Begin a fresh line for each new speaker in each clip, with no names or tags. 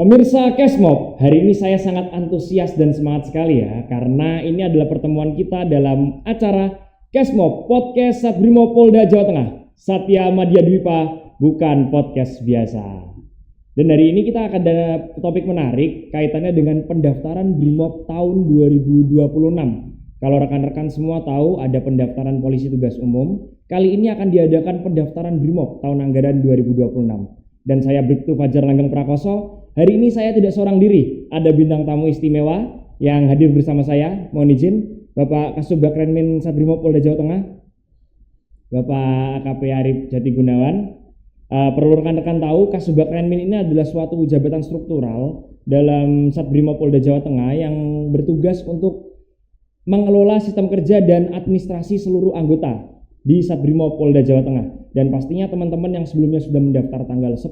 Pemirsa Kesmob, hari ini saya sangat antusias dan semangat sekali ya, karena ini adalah pertemuan kita dalam acara Kesmob Podcast Satbrimo Polda Jawa Tengah. Satya Madya Dwipa, bukan podcast biasa. Dan hari ini kita akan ada topik menarik kaitannya dengan pendaftaran Brimob tahun 2026. Kalau rekan-rekan semua tahu ada pendaftaran polisi tugas umum, kali ini akan diadakan pendaftaran Brimob tahun anggaran 2026. Dan saya Bribtu Fajar Langgeng Prakoso. Hari ini saya tidak seorang diri, ada bintang tamu istimewa yang hadir bersama saya. Mohon izin, Bapak Kasubag Renmin Satbrimo Polda Jawa Tengah, Bapak AKP Arif Jati Gunawan. Perlu rekan-rekan tahu, Kasubag Renmin ini adalah suatu jabatan struktural dalam Satbrimo Polda Jawa Tengah yang bertugas untuk mengelola sistem kerja dan administrasi seluruh anggota di Satbrimo Polda Jawa Tengah. Dan pastinya teman-teman yang sebelumnya sudah mendaftar tanggal 10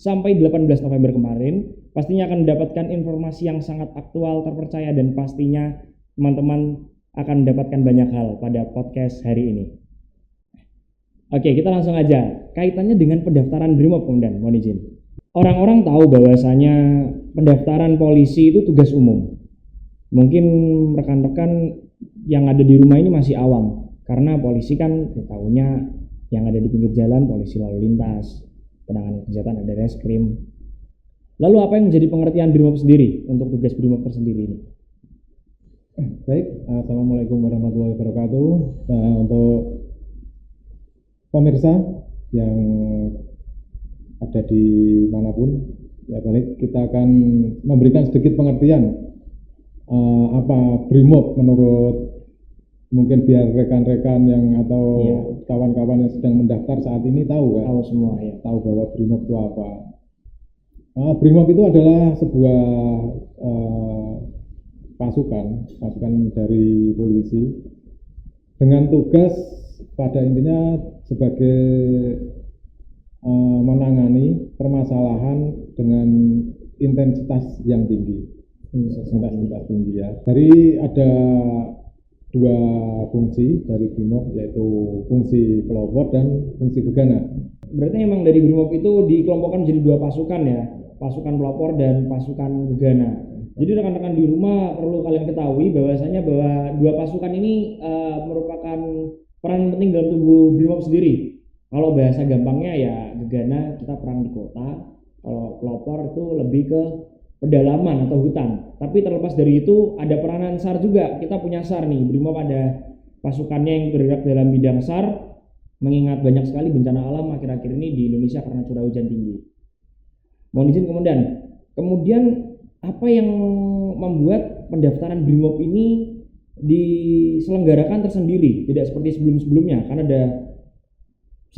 sampai 18 November kemarin pastinya akan mendapatkan informasi yang sangat aktual, terpercaya, dan pastinya teman-teman akan mendapatkan banyak hal pada podcast hari ini. Oke, kita langsung aja. Kaitannya dengan pendaftaran Brimob, Komandan, mohon izin. Orang-orang tahu bahwasanya pendaftaran polisi itu tugas umum. Mungkin rekan-rekan yang ada di rumah ini masih awam, karena polisi kan tahunya yang ada di pinggir jalan, polisi lalu lintas, penanganan kejahatan, ada reskrim. Lalu apa yang menjadi pengertian Brimob sendiri untuk tugas Brimob tersendiri ini?
Baik, Assalamualaikum warahmatullahi wabarakatuh. Untuk pemirsa yang ada di manapun, ya baik, kita akan memberikan sedikit pengertian apa Brimob menurut mungkin biar rekan-rekan yang atau kawan-kawan yang sedang mendaftar saat ini tahu kan?
Tahu semua ya.
Tahu bahwa Brimob itu apa. Brimob itu adalah sebuah pasukan dari polisi dengan tugas pada intinya sebagai menangani permasalahan dengan intensitas yang tinggi. Intensitas tinggi ya. Dari ada dua fungsi dari Brimob, yaitu fungsi pelopor dan fungsi gegana.
Berarti memang dari Brimob itu dikelompokkan menjadi dua pasukan ya, pasukan pelopor dan pasukan gegana. Jadi rekan-rekan di rumah perlu kalian ketahui bahwasanya bahwa dua pasukan ini merupakan peran penting dalam tubuh Brimob sendiri. Kalau bahasa gampangnya ya gegana kita perang di kota, kalau pelopor itu lebih ke pedalaman atau hutan. Tapi terlepas dari itu ada peranan SAR juga. Kita punya SAR nih, Brimob ada pasukannya yang bergerak dalam bidang SAR, mengingat banyak sekali bencana alam akhir-akhir ini di Indonesia karena curah hujan tinggi. Mohon izin Komandan, kemudian apa yang membuat pendaftaran Brimob ini diselenggarakan tersendiri, tidak seperti sebelum-sebelumnya, karena ada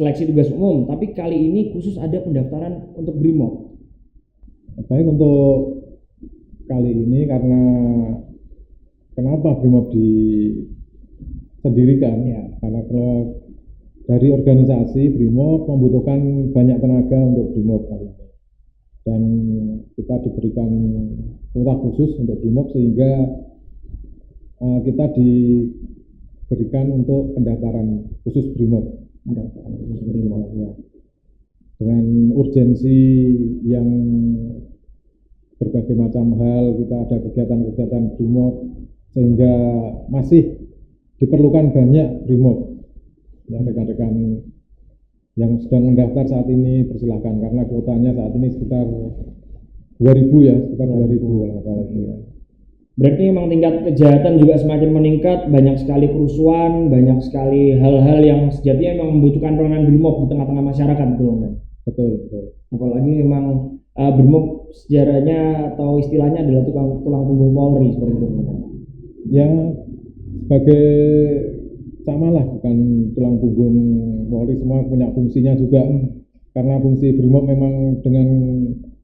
seleksi tugas umum, tapi kali ini khusus ada pendaftaran untuk Brimob.
Baik, untuk kali ini karena kenapa Brimob disendirikan ya, karena dari organisasi Brimob membutuhkan banyak tenaga untuk Brimob kali ini, dan kita diberikan kuota khusus untuk Brimob sehingga kita diberikan untuk pendaftaran khusus Brimob ya. Dengan urgensi yang berbagai macam hal, kita ada kegiatan-kegiatan Brimob sehingga masih diperlukan banyak Brimob. Dan rekan-rekan yang sedang mendaftar saat ini persilahkan, karena kuotanya saat ini sekitar 2.000 ya, sekitar 2.000 kalau nggak salah ya.
Berarti memang tingkat kejahatan juga semakin meningkat, banyak sekali kerusuhan, banyak sekali hal-hal yang sejatinya memang membutuhkan peranan Brimob di tengah-tengah masyarakat, betul kan?
Betul.
Apalagi memang Brimob sejarahnya atau istilahnya adalah tulang punggung Polri seperti itu, kan?
Ya, sebagai sama lah, bukan tulang punggung Polri, semua punya fungsinya juga. Karena fungsi Brimob memang dengan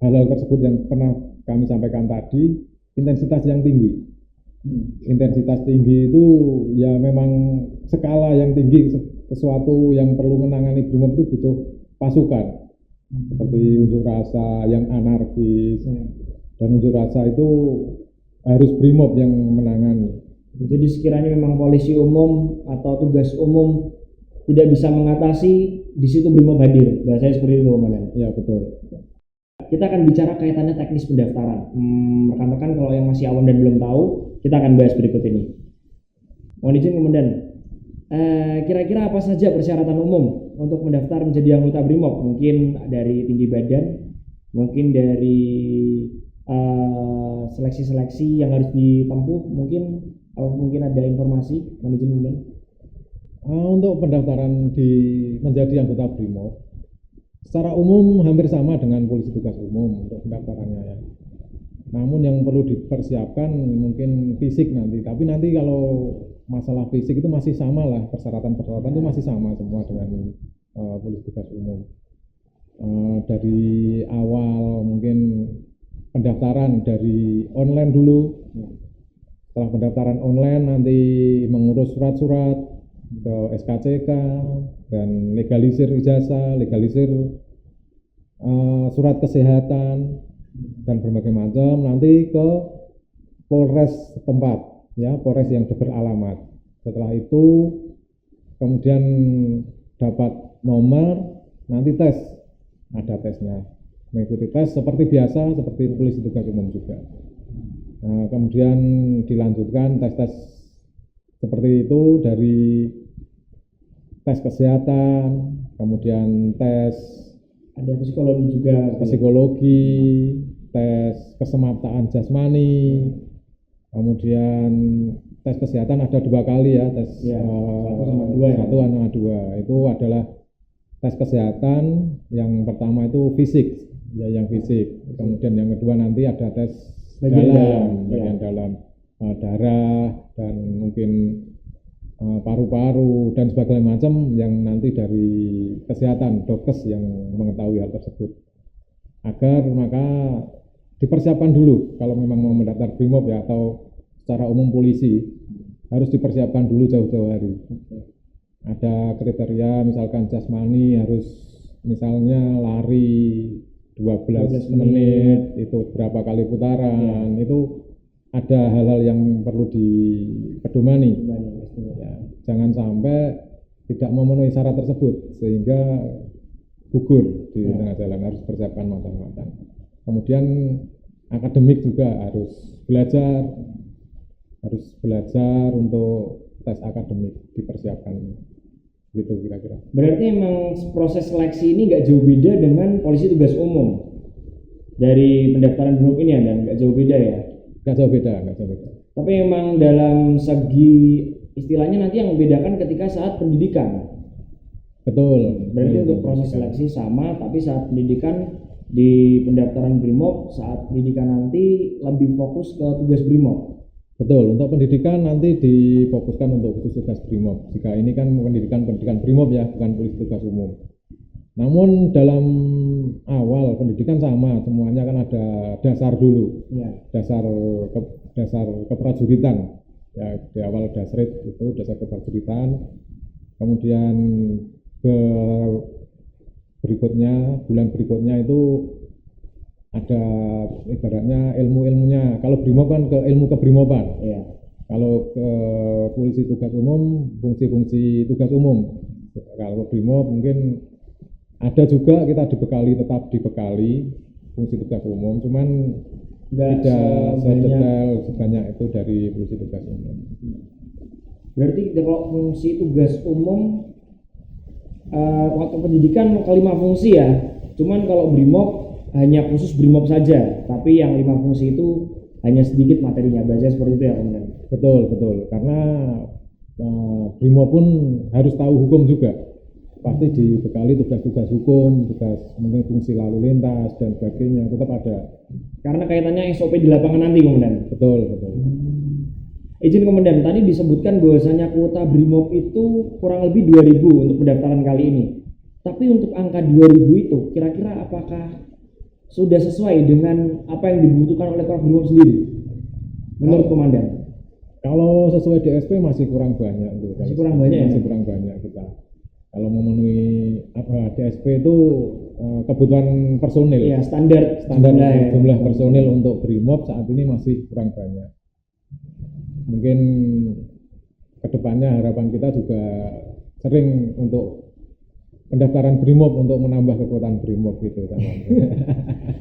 hal-hal tersebut yang pernah kami sampaikan tadi, intensitas yang tinggi. Intensitas tinggi itu ya memang skala yang tinggi, sesuatu yang perlu menangani Brimob itu butuh pasukan. Seperti unjuk rasa yang anarkis, dan unjuk rasa itu harus Brimob yang menangani.
Jadi sekiranya memang polisi umum atau tugas umum tidak bisa mengatasi, di situ Brimob hadir. Bahasanya seperti itu, Komandan.
Ya betul.
kita akan bicara kaitannya teknis pendaftaran. Rekan-rekan kalau yang masih awam dan belum tahu, kita akan bahas berikut ini. Mohon izin Komandan, kira-kira apa saja persyaratan umum untuk mendaftar menjadi anggota BRIMOB? Mungkin dari tinggi badan, mungkin dari seleksi-seleksi yang harus ditempuh, mungkin ada informasi. Mohon izin Komandan.
Untuk pendaftaran menjadi anggota BRIMOB, secara umum hampir sama dengan polisi tugas umum untuk pendaftarannya ya. Namun yang perlu dipersiapkan mungkin fisik nanti. Tapi nanti kalau masalah fisik itu masih sama lah, persyaratan-persyaratan itu masih sama semua dengan polisi tugas umum. Dari awal mungkin pendaftaran dari online dulu. Setelah pendaftaran online nanti mengurus surat-surat ke SKCK dan legalisir ijazah, legalisir surat kesehatan dan berbagai macam, nanti ke Polres setempat ya, Polres yang beralamat. Setelah itu kemudian dapat nomor, nanti tes, ada tesnya, mengikuti tes seperti biasa, seperti polisi tugas umum juga. Nah, kemudian dilanjutkan tes-tes seperti itu, dari tes kesehatan, kemudian tes
ada psikologi juga,
psikologi, tes kesemaptaan jasmani, kemudian tes kesehatan ada 2 kali ya, tes
ya,
1 sama 2 itu adalah tes kesehatan. Yang pertama itu fisik ya, yang fisik, kemudian yang kedua nanti ada tes bagian dalam darah dan mungkin paru-paru dan sebagainya macam, yang nanti dari kesehatan dokes yang mengetahui hal tersebut, agar maka dipersiapkan dulu kalau memang mau mendaftar BRIMOB ya, atau secara umum polisi harus dipersiapkan dulu jauh-jauh hari. Ada kriteria misalkan jasmani harus misalnya lari 12 menit itu berapa kali putaran, itu ada hal-hal yang perlu dipedomani ya, jangan sampai tidak memenuhi syarat tersebut sehingga gugur di tengah jalan. Harus persiapkan matang-matang. Kemudian akademik juga harus belajar untuk tes akademik, dipersiapkan gitu kira-kira.
Berarti emang proses seleksi ini nggak jauh beda dengan polisi tugas umum dari pendaftaran BRIMOB ini ya, dan nggak jauh beda ya?
Nggak jauh beda.
Tapi emang dalam segi istilahnya nanti yang membedakan ketika saat pendidikan.
Betul.
Berarti untuk proses seleksi sama, tapi saat pendidikan di pendaftaran BRIMOB, saat pendidikan nanti lebih fokus ke tugas BRIMOB.
Betul, untuk pendidikan nanti difokuskan untuk khusus tugas BRIMOB. Jika ini kan pendidikan BRIMOB ya, bukan polisi tugas umum. Namun dalam awal pendidikan sama, semuanya kan ada dasar dulu, ya. dasar keprajuritan. Ya, di awal dasrit itu dasar keprajuritan. Kemudian bulan berikutnya itu ada ibaratnya ilmu-ilmunya. Kalau BRIMOB kan ke ilmu kebrimoban. Ya. Kalau ke polisi tugas umum, fungsi-fungsi tugas umum. Kalau BRIMOB mungkin ada juga kita tetap dibekali fungsi tugas umum, cuman tidak sedetail sebanyak itu dari polisi tugas umum.
Berarti kalau fungsi tugas umum waktu pendidikan 5 fungsi ya, cuman kalau BRIMOB hanya khusus BRIMOB saja, tapi yang 5 fungsi itu hanya sedikit materinya, bahasa seperti itu ya Komandan? Betul,
karena BRIMOB pun harus tahu hukum juga. Pasti dibekali tugas-tugas hukum, tugas mungkin fungsi lalu lintas dan sebagainya, tetap ada. Karena kaitannya SOP di lapangan nanti, Komandan. Betul.
Izin Komandan, tadi disebutkan bahwasanya kuota BRIMOB itu kurang lebih 2.000 untuk pendaftaran kali ini. Tapi untuk angka 2.000 itu, kira-kira apakah sudah sesuai dengan apa yang dibutuhkan oleh para BRIMOB sendiri? Menurut Komandan?
Kalau sesuai DSP masih kurang banyak.
Masih kurang
banyak kita. Kalau memenuhi DSP itu kebutuhan personil.
Ya, standar
jumlah personil untuk BRIMOB saat ini masih kurang banyak. Mungkin kedepannya harapan kita juga sering untuk pendaftaran BRIMOB untuk menambah kekuatan BRIMOB gitu teman.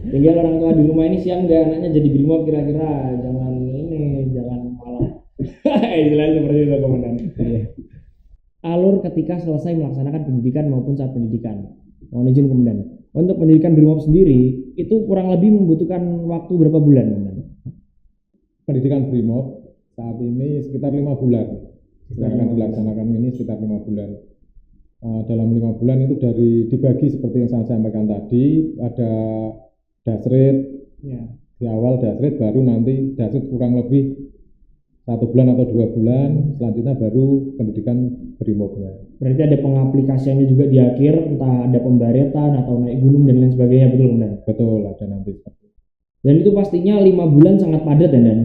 Tinggal orang tua di rumah ini siap nggak anaknya jadi BRIMOB kira-kira, jangan malah istilahnya seperti itu komandan. Alur ketika selesai melaksanakan pendidikan maupun saat pendidikan. Mohon izin komandan. Untuk pendidikan BRIMOB sendiri itu kurang lebih membutuhkan waktu berapa bulan komandan?
Pendidikan BRIMOB saat ini sekitar 5 bulan. Yang akan dilaksanakan ini sekitar 5 bulan. Dalam 5 bulan itu dibagi seperti yang saya sampaikan tadi, ada dasrit, di awal dasrit, baru nanti dasrit kurang lebih 1 bulan atau 2 bulan, selanjutnya baru pendidikan BRIMOB-nya.
Berarti ada pengaplikasiannya juga di akhir, entah ada pembaretan atau naik gunung dan lain sebagainya, betul komandan?
Betul, ada nanti.
Dan itu pastinya 5 bulan sangat padat ya, Dan?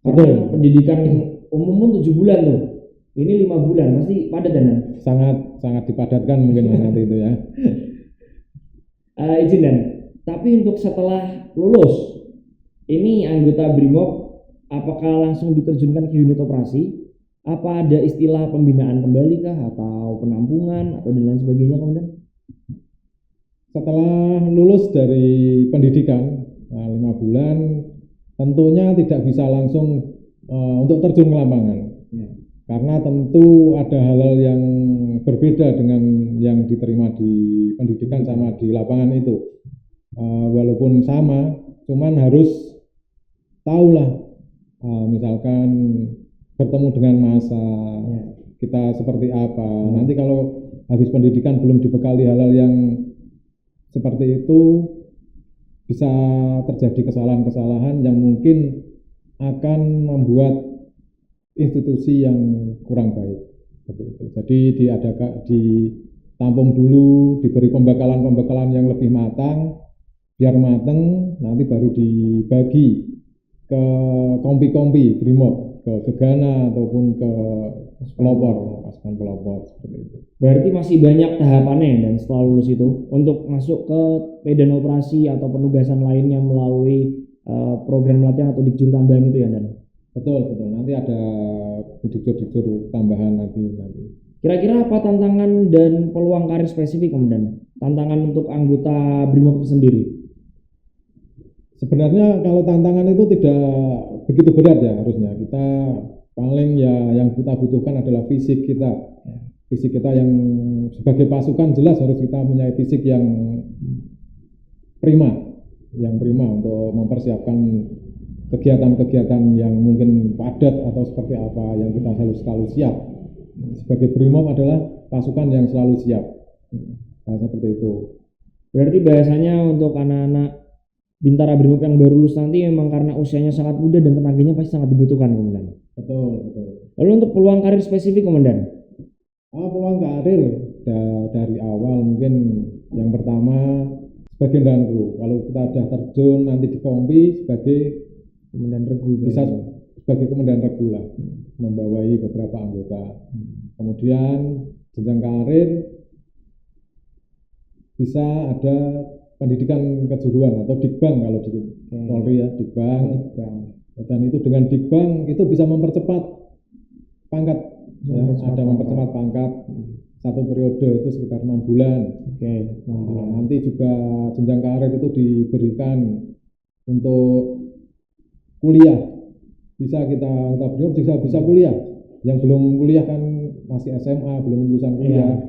Karena pendidikan umum 7 bulan tuh. Ini 5 bulan pasti padat Dan.
Sangat dipadatkan mungkin nanti itu ya.
Izin Dan. Tapi untuk setelah lulus, ini anggota BRIMOB apakah langsung diterjunkan ke unit operasi? Apa ada istilah pembinaan kembali kah atau penampungan atau dan lain sebagainya komandan?
Setelah lulus dari pendidikan 5 bulan, tentunya tidak bisa langsung untuk terjun ke lapangan. Karena tentu ada hal-hal yang berbeda dengan yang diterima di pendidikan sama di lapangan itu. Walaupun sama, cuman harus tahulah, misalkan bertemu dengan massa, kita seperti apa. Nanti kalau habis pendidikan belum dibekali hal-hal yang seperti itu, bisa terjadi kesalahan-kesalahan yang mungkin akan membuat institusi yang kurang baik. Jadi ditampung dulu, diberi pembekalan yang lebih matang, biar matang, nanti baru dibagi ke kompi-kompi BRIMOB, ke Gegana ataupun ke pasukan pelopor seperti itu.
Berarti masih banyak tahapannya dan setelah lulus itu untuk masuk ke medan operasi atau penugasan lainnya melalui program latihan atau dikjur tambahan itu ya Dan?
Betul. Nanti ada dikjur tambahan nanti.
Kira-kira apa tantangan dan peluang karir spesifik komandan? Tantangan untuk anggota BRIMOB itu sendiri?
Sebenarnya kalau tantangan itu tidak begitu berat ya harusnya. Kita paling ya yang kita butuhkan adalah fisik kita. Fisik kita yang sebagai pasukan jelas harus kita punya fisik yang prima untuk mempersiapkan kegiatan-kegiatan yang mungkin padat atau seperti apa yang kita harus selalu siap. Sebagai BRIMOB adalah pasukan yang selalu siap. Nah, seperti itu.
Berarti bahasanya untuk anak-anak Bintara BRIMOB yang baru lulus nanti memang karena usianya sangat muda dan tenaganya pasti sangat dibutuhkan komandan.
Betul.
Lalu untuk peluang karir spesifik komandan?
Peluang karir dari awal mungkin yang pertama sebagai komandan regu. Kalau kita sudah terjun nanti di kompi sebagai komandan regu, bisa sebagai komandan regu lah, membawai beberapa anggota. Kemudian jenjang karir bisa ada pendidikan kejuruan atau Dikbang kalau di Polri ya, Dikbang. Dan itu dengan Dikbang itu bisa mempercepat pangkat. Ada mempercepat pangkat. Satu periode itu sekitar 6 bulan. Nanti juga jenjang karir itu diberikan untuk kuliah. Bisa kita BRIMOB bisa kuliah. Yang belum kuliah kan masih SMA, belum lulusan kuliah.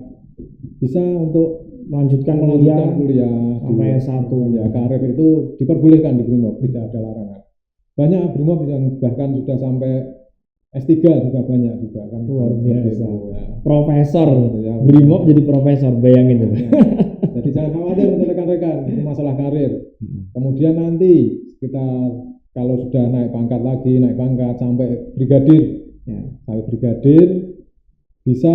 Bisa untuk melanjutkan kuliah
sampai S1.
Ya, karir itu diperbolehkan di BRIMOB, tidak ada larangan. Banyak BRIMOB yang bahkan sudah sampai S3 juga banyak juga kan.
Luar biasa.
Ya.
Profesor ya, BRIMOB jadi profesor, bayangin itu.
Ya. Jadi jangan khawatir untuk rekan-rekan, itu masalah karir. Kemudian nanti kita kalau sudah naik pangkat sampai brigadir. Sampai brigadir bisa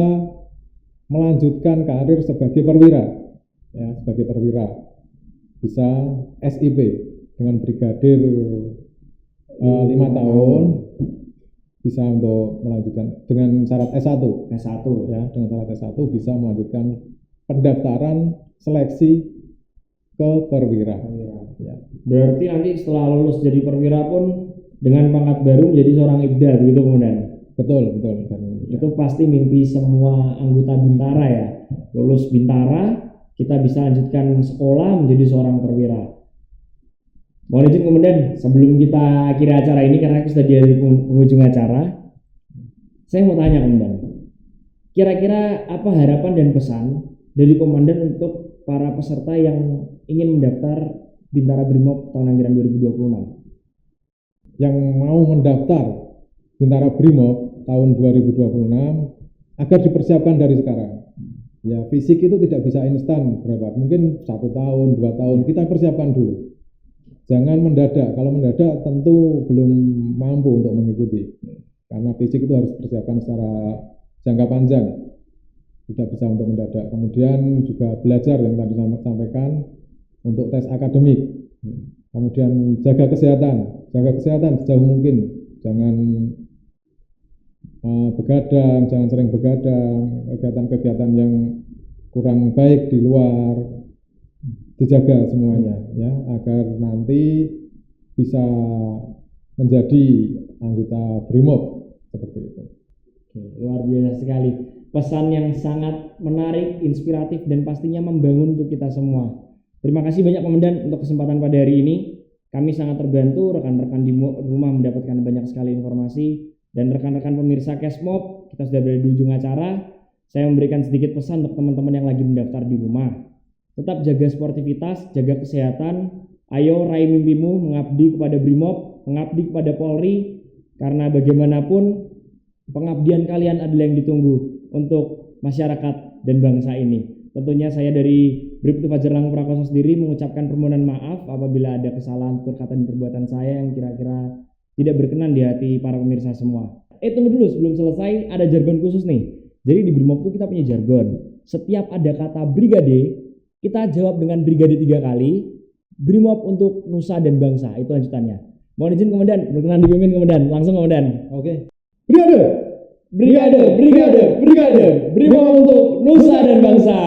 melanjutkan karir sebagai perwira. Ya, sebagai perwira bisa SIP dengan brigadir 5 tahun bisa untuk melanjutkan dengan syarat S1 ya, dengan syarat S1 bisa melanjutkan pendaftaran seleksi ke perwira. Ya.
Berarti nanti setelah lulus jadi perwira pun dengan pangkat baru menjadi seorang ibda begitu kemudian.
Betul. Dan
Itu pasti mimpi semua anggota Bintara ya. Lulus Bintara, kita bisa lanjutkan sekolah menjadi seorang perwira. Mohon izin kemudian sebelum kita akhiri acara ini, karena aku sudah di penghujung acara, saya mau tanya komandan, kira-kira apa harapan dan pesan dari komandan untuk para peserta yang ingin mendaftar Bintara Brimob tahun anggaran 2026?
Yang mau mendaftar Bintara Brimob tahun 2026 agar dipersiapkan dari sekarang. Ya, fisik itu tidak bisa instan berapa, mungkin 1 tahun, 2 tahun, kita persiapkan dulu. Jangan mendadak, kalau mendadak tentu belum mampu untuk mengikuti. Karena fisik itu harus persiapan secara jangka panjang, tidak bisa untuk mendadak. Kemudian juga belajar yang tadi saya sampaikan untuk tes akademik. Kemudian jaga kesehatan sejauh mungkin. Jangan begadang, jangan sering begadang, kegiatan-kegiatan yang kurang baik di luar dijaga semuanya ya, agar nanti bisa menjadi anggota Brimob seperti itu.
Oke, luar biasa sekali. Pesan yang sangat menarik, inspiratif, dan pastinya membangun untuk kita semua. Terima kasih banyak komandan untuk kesempatan pada hari ini. Kami sangat terbantu, rekan-rekan di rumah mendapatkan banyak sekali informasi, dan rekan-rekan pemirsa Kesmob, kita sudah berada di ujung acara. Saya memberikan sedikit pesan untuk teman-teman yang lagi mendaftar di rumah. Tetap jaga sportivitas, jaga kesehatan. Ayo raih mimpimu, mengabdi kepada Brimob, mengabdi kepada Polri, karena bagaimanapun pengabdian kalian adalah yang ditunggu untuk masyarakat dan bangsa ini. Tentunya saya dari Bribtu Fajar Lang Prakoso sendiri mengucapkan permohonan maaf apabila ada kesalahan perkataan dan perbuatan saya yang kira-kira tidak berkenan di hati para pemirsa semua. Tunggu dulu, sebelum selesai ada jargon khusus nih. Jadi di Brimob itu kita punya jargon. Setiap ada kata brigade, kita jawab dengan brigade 3 kali. Brimob untuk nusa dan bangsa, itu lanjutannya. Mohon izin komandan, berkenan dipimpin komandan. Langsung komandan.
Oke.
Brigade, brigade, brigade, brigade. Brimob untuk nusa dan bangsa.